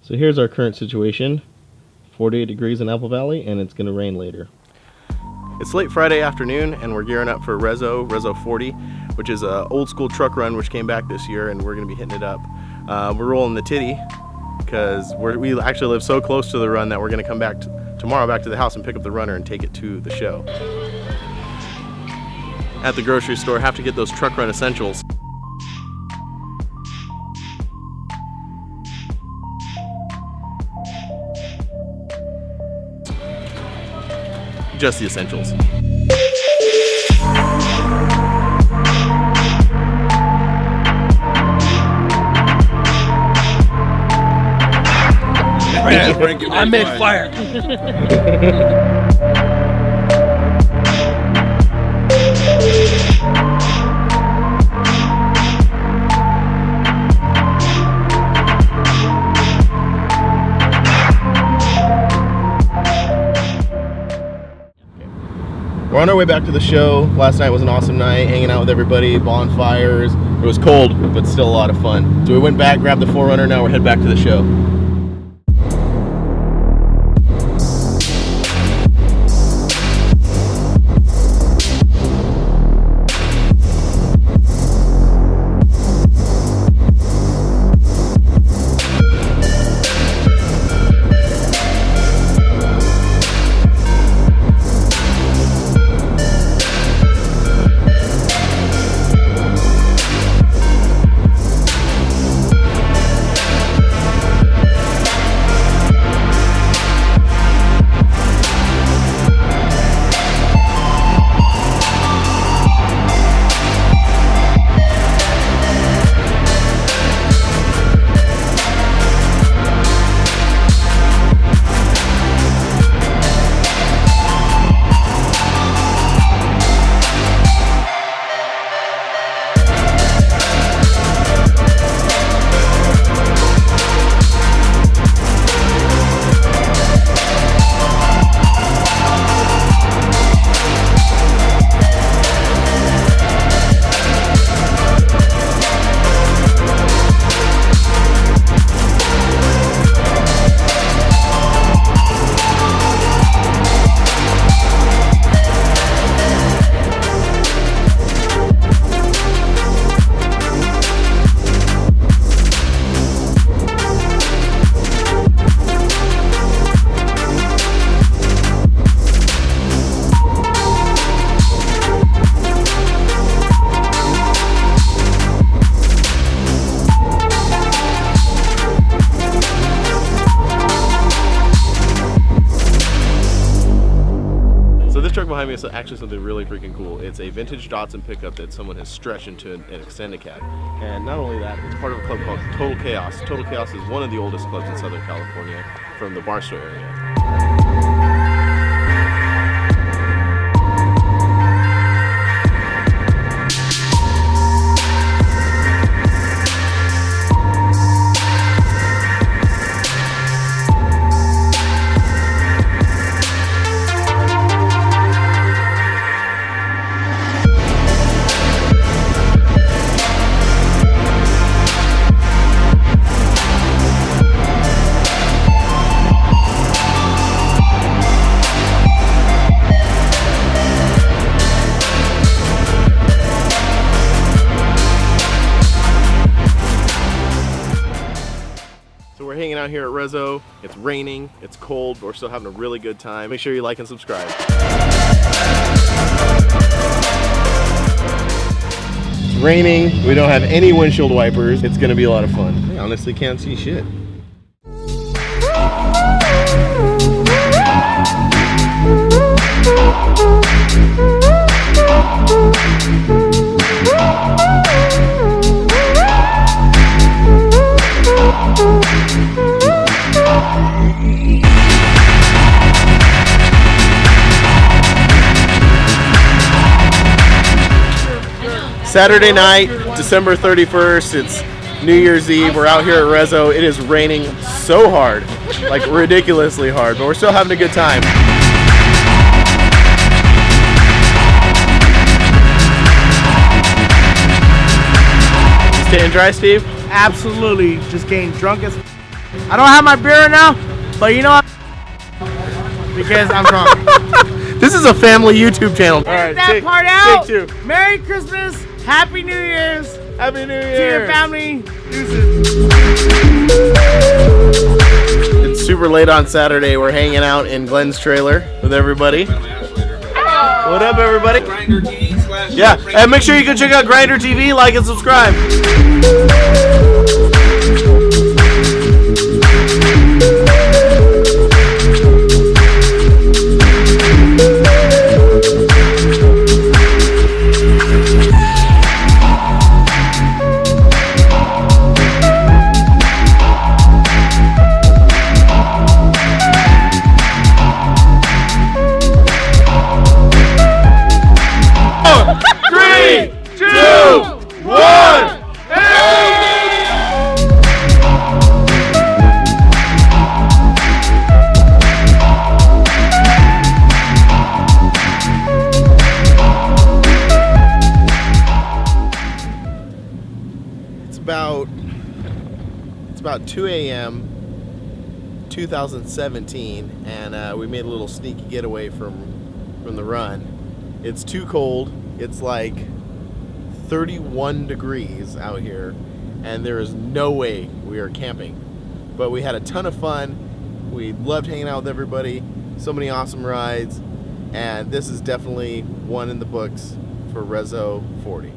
So here's our current situation. 48 degrees in Apple Valley, and it's gonna rain later. It's late Friday afternoon, and we're gearing up for Rezo 40, which is an old school truck run which came back this year, and we're gonna be hitting it up. We're rolling the titty because we actually live so close to the run that we're gonna come back tomorrow back to the house and pick up the runner and take it to the show. At the grocery store, have to get those truck run essentials. Just the essentials. I make fire. We're on our way back to the show. Last night was an awesome night, hanging out with everybody, bonfires. It was cold, but still a lot of fun. So we went back, grabbed the 4Runner, now we're headed back to the show. Behind me is actually something really freaking cool. It's a vintage Datsun pickup that someone has stretched into an extended cab. And not only that, it's part of a club called Total Chaos. Total Chaos is one of the oldest clubs in Southern California from the Barstow area. We're hanging out here at Rezo. It's raining, it's cold, but we're still having a really good time. Make sure you like and subscribe. It's raining, we don't have any windshield wipers. It's gonna be a lot of fun. I honestly can't see shit. Saturday night, December 31st, it's New Year's Eve. We're out here at Rezo. It is raining so hard, like ridiculously hard, but we're still having a good time. Staying dry, Steve? Absolutely, just getting drunk as I don't have my beer right now, but you know what? Because I'm drunk. This is a family YouTube channel. All right, that part out. Take 2. Merry Christmas, Happy New Year's Happy New Year. to your family. It's super late on Saturday. We're hanging out in Glenn's trailer with everybody. What up, everybody? Grinder TV / Yeah, and make sure you go check out Grinder TV, like and subscribe. It's about 2 a.m. 2017, and we made a little sneaky getaway from the run. It's too cold. It's like 31 degrees out here, and there is no way we are camping. But we had a ton of fun. We loved hanging out with everybody. So many awesome rides, and this is definitely one in the books for Rezo 40.